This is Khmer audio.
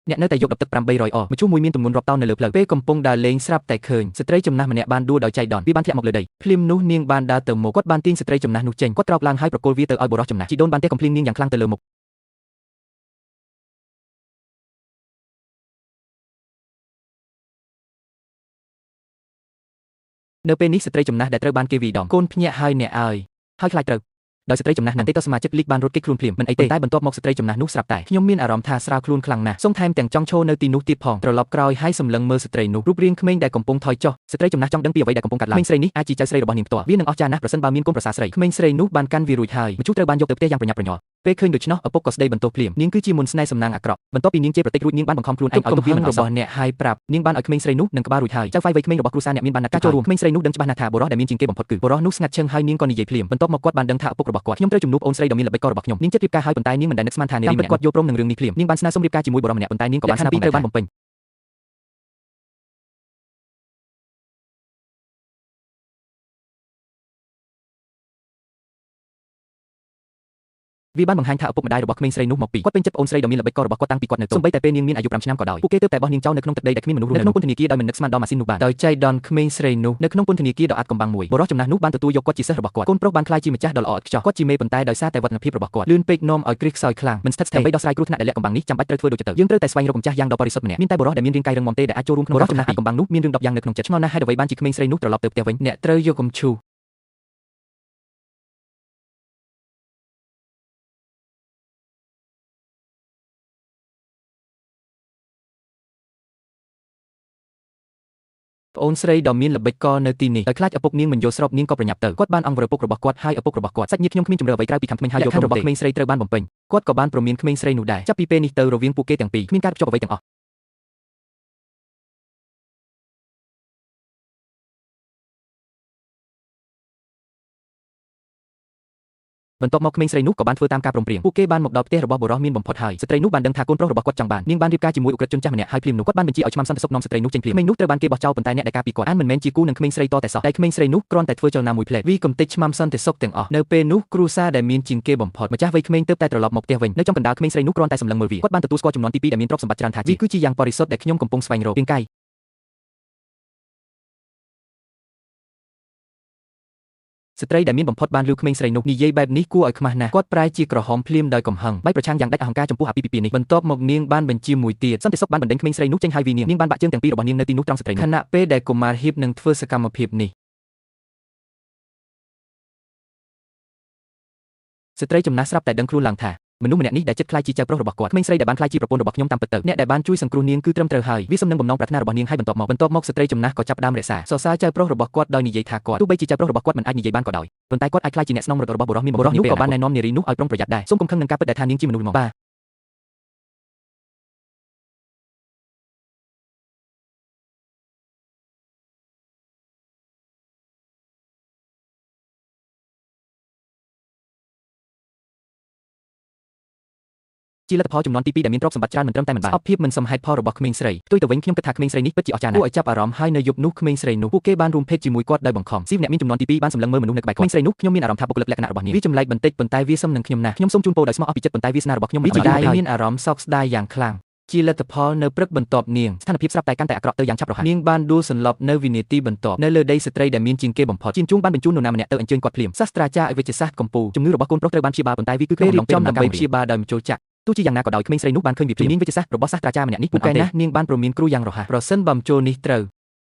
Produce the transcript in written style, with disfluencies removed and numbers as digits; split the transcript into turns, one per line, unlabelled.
អ្នកនៅតែយកដបទឹក800អម្ជុះមួយមានទម្ងន់រាប់តោននៅលើផ្លូវពេលកំពុងដើរលេងស្រាប់តែឃើញស្ត្រីចំណាស់ម្នាក់បានដួលដោយចៃដន្យវាបានធ្លាក់មកលើដីភ្លាមនោះនាងបានដើរទៅមុខគាត់បានទាញស្ត្រីចំណាស់នោះចេញគាត់ក្រោកឡើងហើយប្រគល់វាទៅឲ្យបុរសចំណាស់ជីដូនបានទះកំភ្លៀងនាងយ៉ាងខ្លាំងទៅលើមុខនៅពេលនេះស្ត្រីចំណាស់ដែលត្រូវបានគេវាយដំកូនភ្ញាក់ហើយអ្នកអើយហើយខ្លាចត្រូវដោយស្ត្រីចំណាស់នឹងទេតសមាជិកលីកបានរត់គេចខ្លួនភ្លាមមិនអីទេតែបន្ទាប់មកស្ត្រីចំណាស់នោះស្រាប់តែខ្ញុំមានអារម្មណ៍ថាស្រាលខ្លួនខ្លាំងណាស់សូមថែមទាំងចង់ឈរនៅទីនោះទៀតផងត្រឡប់ក្រោយហើយសម្លឹងមើលស្ត្រីនោះរូបរាងក្មេងដែលកំពុងថយចុះស្ត្រីចំណាស់ចង់ដឹងពីអ្វីដែលកំពុងកាត់ឡើងក្មេងស្រីនេះអាចជាចៅស្រីរបស់នាងផ្ទាល់វានឹងអស្ចារ្យណាស់ប្រសិនបើមានកូនប្រសាស្រីក្មេងស្រីនោះបានកាន់វារួចហើយម្ជុះត្រូវបានយកទៅផ្ទះយ៉ាងប្រញាប់ប្រញាល់ពេលឃើញដូច្នោះឪពុកក៏ស្ដីបន្ទោសភ្លាមនាងគឺជាមុនស្នេហ៍សំណាងអាក្រក់បន្ទាប់ពីនាងជេរប្រតិចរួចនាងបានបង្ខំខ្លួនឯងឲ្យទុកវាមិនរបស់អ្នកហើយប្រាប់នាងបានឲ្យក្មេងស្រីនោះនឹងក្បាលរួចហើយចៅហ្វាយវ័យក្មេងរបស់គ្រួសារអ្នកមានបានណាត់ការចូលរួមក្មេងស្រីនោះដឹងច្បាស់ណាស់ថាបុរសដែលមានជាងគេបំផុតគឺបុរសនោះស្ងាត់ឈឹងហើយនាងក៏និយាយភ្លាមបន្ទាប់មកគាត់បានដឹងថាឪពុករបស់គាត់ខ្ញុំត្រូវជំនួបអូនស្រីដ៏មានល្បិចកលរបស់ខ្ញុំនាងចិត្តរៀបការហើយប៉ុន្តែនាងមិនដែលនឹកស្មានថានារីម្នាក់គាត់យល់ព្រមនឹងរឿងនេះភ្លាមនាងបានស្នើសុំរៀបការជាមួយបុរសម្នាក់ប៉ុន្តែនាងក៏បានស្នើពីត្រូវបានបំពេញវាបានបង្ហាញថាឪពុកម្ដាយរបស់ក្មេងស្រីនោះមកពីគាត់ពេញចិត្តប្អូនស្រីដ៏មានល្បិចកលរបស់គាត់តាំងពីគាត់នៅតូចសូម្បីតែពេលនាងមានអាយុ5ឆ្នាំក៏ដោយពួកគេទើបតែបោះនាងចោលនៅក្នុងទឹកដីដែលគ្មានមនុស្សរស់នៅក្នុងពន្ធនាគារដោយមិននឹកស្មានដល់ម៉ាស៊ីននោះបានដោយចៃដន្យក្មេងស្រីនោះនៅក្នុងពន្ធនាគារដ៏អាថ៌កំបាំងមួយបុរសចំណាស់នោះបានទទួលយកគាត់ជាសិស្សរបស់គាត់កូនប្រុសបានក្លាយជាម្ចាស់ដ៏ល្អឥតខ្ចោះគាត់ជាមេប៉ុន្តែដោយសារតែវឌ្ឍនភាពរបស់គាត់លឿនពេកនាំឲ្យគ្រីខ្សោយខ្លាំងមិនស្ថិតស្ថេរដើម្បីដោះស្រាយគ្រោះថ្នាក់ដែលលាក់កំបាំងនេះចាំបាច់ត្រូវធ្វើដូចទៅយើងត្រូវតែស្វែងរកម្ចាស់យ៉ាងដ៏បរិសុទ្ធម្នាក់មានតែបុរសដែលមានរាងកាយរឹងមាំទេដែលអាចចូលរួមក្នុងបុរសចំណាស់ពីកំបាំងនោះមានរឿង10យ៉ាងនៅក្នុងចិត្តឆ្ងល់ណាស់ហេតុអ្វីបានជាក្មេងស្រីនោះត្រឡប់ទៅផ្ទះវិញអ្នកត្រូវយកកំឈូសប្អូនស្រីដ៏មានល្បិចកលនៅទីនេះដោយខ្លាចឪពុកនាងមិនយល់ស្របនាងក៏ប្រញាប់ទៅគាត់បានអង្វរឪពុករបស់គាត់ហើយឪពុករបស់គាត់សាច់ញាតិខ្ញុំគ្មានជំរឿអ្វីក្រៅពីខាងថ្មីហើយយករបស់ក្មេងស្រីត្រូវបានបំពេញគាត់ក៏បានព្រមានក្មេងស្រីនោះដែរចាប់ពីពេលនេះទៅរវាងពួកគេទាំងពីរគ្មានការភ្ជាប់អ្វីទាំងអស់បន្ទាប់មកក្មេងស្រីនោះក៏បានធ្វើតាមការព្រមព្រៀងពួកគេបានមកដល់ផ្ទះរបស់បុរសមានបំផុតហើយស្ត្រីនោះបានដឹងថាកូនប្រុសរបស់គាត់ចង់បាននាងបានរៀបការជាមួយឧក្រិដ្ឋជនចាស់ម្នាក់ហើយភ្លាមនោះគាត់បានបញ្ជាឲ្យឆ្មាំសន្តិសុខនាំស្ត្រីនោះចេញភ្លាមក្មេងនោះត្រូវបានគេបោះចោលប៉ុន្តែអ្នកដែលការពារគាត់អានមិនមែនជាគូនឹងក្មេងស្រីតតែសោះតែក្មេងស្រីនោះគ្រាន់តែធ្វើចលនាមួយផ្លែតវាកំទេចឆ្មាំសន្តិសុខទាំងអស់នៅពេលនោះគ្រួសារដែលមានជាងគេបំផុតម្ចាស់វ័យក្មេងទើបតែត្រឡប់មកផ្ទះវិញនៅចំកណ្ដាលក្មេងស្រីនោះគ្រាន់តែសម្លឹងមើលវាគាត់បានទទួលស្គាល់ចំនួនទី2ដែលមានទ្រព្យសម្បត្តិច្រើនថាវាគឺជាយ៉ាងបរិសុទ្ធដែលខ្ញុំកំពុងស្វែងរករាងកាយស្ត្រីដែលមានបំផុតបានលឺក្មេងស្រីនោះនិយាយបែបនេះគួរឲ្យខ្មាស់ណាស់គាត់ប្រែជាក្រហមភ្លាមដោយកំហឹងបែកប្រឆាំងយ៉ាងដាច់អហង្ការចំពោះអាពាហ៍ពិពាហ៍នេះបន្ទាប់មកនាងបានបញ្ជាមួយទៀតសន្តិសុខបានបណ្ដេញក្មេងស្រីនោះចេញហើយវានាងបានបាក់ជើងទាំងពីររបស់នាងនៅទីនោះត្រង់ស្ត្រីនោះខណៈពេលដែលកុមារហៀបនឹងធ្វើសកម្មភាពនេះស្ត្រីចំណាស់ស្រាប់តែដឹងខ្លួនឡើងថាមនុស្សម្នាក់នេះដែលចិត្តខ្លាចជាចៅប្រុសរបស់គាត់ក្មេងស្រីដែលបានខ្លាចជាប្រពន្ធរបស់ខ្ញុំតាមពិតទៅអ្នកដែលបានជួយសង្គ្រោះនាងគឺត្រឹមត្រូវហើយវាសំនឹងបំណងប្រាថ្នារបស់នាងហើយបន្ទាប់មកស្ត្រីចំណាស់ក៏ចាប់ផ្ដើមរក្សាសរសើរចៅប្រុសរបស់គាត់ដោយនិយាយថាគាត់ទោះបីជាចៅប្រុសរបស់គាត់មិនអាចនិយាយបានក៏ដោយប៉ុន្តែគាត់អាចខ្លាចជាអ្នកស្នងរត់របស់បុរសមានបុរសនោះក៏បានណែនាំនារីនោះឲ្យប្រុងប្រយ័ត្នដែរសូមកុំខឹងនឹងការពិតដែលថានាងជាមនុស្សមកជាលទ្ធផលចំនួនទី2ដែលមានទ្រព្យសម្បត្តិច្រើនមិនត្រឹមតែមិនបានអបភាពមិនសមហេតុផលរបស់ក្មេងស្រីផ្ទុយទៅវិញខ្ញុំគិតថាក្មេងស្រីនេះពិតជាអស្ចារ្យណាស់គួរឲ្យចាប់អារម្មណ៍ហើយនៅយប់នោះក្មេងស្រីនោះពួកគេបានរួមភេទជាមួយគាត់ដោយបង្ខំស៊ីវអ្នកមានចំនួនទី2បានសម្លឹងមើលមនុស្សនៅក្បែរក្មេងស្រីនោះខ្ញុំមានអារម្មណ៍ថាបុគ្គលិកលក្ខណៈរបស់នាងវាចម្លែកបន្តិចប៉ុន្តែវាសមនឹងខ្ញុំណាស់ខ្ញុំសូមជូនពរដោយស្មោះអស់ពីចិត្តប៉ុន្តែវាសនារបស់ខ្ញុំមិនអាចដែរមានអារម្មណ៍សោកស្ដាយយ៉ាងខ្លាំងជាលទ្ធផលនៅព្រឹកបន្ទាប់នាងស្ថានភាពស្រាប់តែកាន់តែអាក្រក់ទៅយ៉ាងឆាប់រហ័សនាងបានដួលសន្លប់នៅវិនាទីបន្ទាប់នៅលើដីស្ត្រីដែលមានជាងគេបំផុតជាជួងបានបញ្ជូននរណាម្នាក់ទៅអញ្ជើញគាត់ភ្លាមសាស្ត្រាចារ្យវិទ្យាសាស្ត្រកម្ពុជាជំងឺរបស់កូនប្រុសត្រូវបានព្យាបាលប៉ុន្តែវាគឺក្នុងអំឡុងពេលដើម្បីព្យាបាលដោយម្ជុលចាក់ទោះជាយ៉ាងណាក៏ដោយក្មេងស្រីនោះបានឃើញពីជំនាញវិទ្យាសាស្ត្ររបស់សាស្ត្រាចារ្យម្នាក់នេះពូកែណាស់នាងបានព្រមានគ្រូយ៉ាងរហ័សប្រសិនបើម្ជុលនេះត្រូវ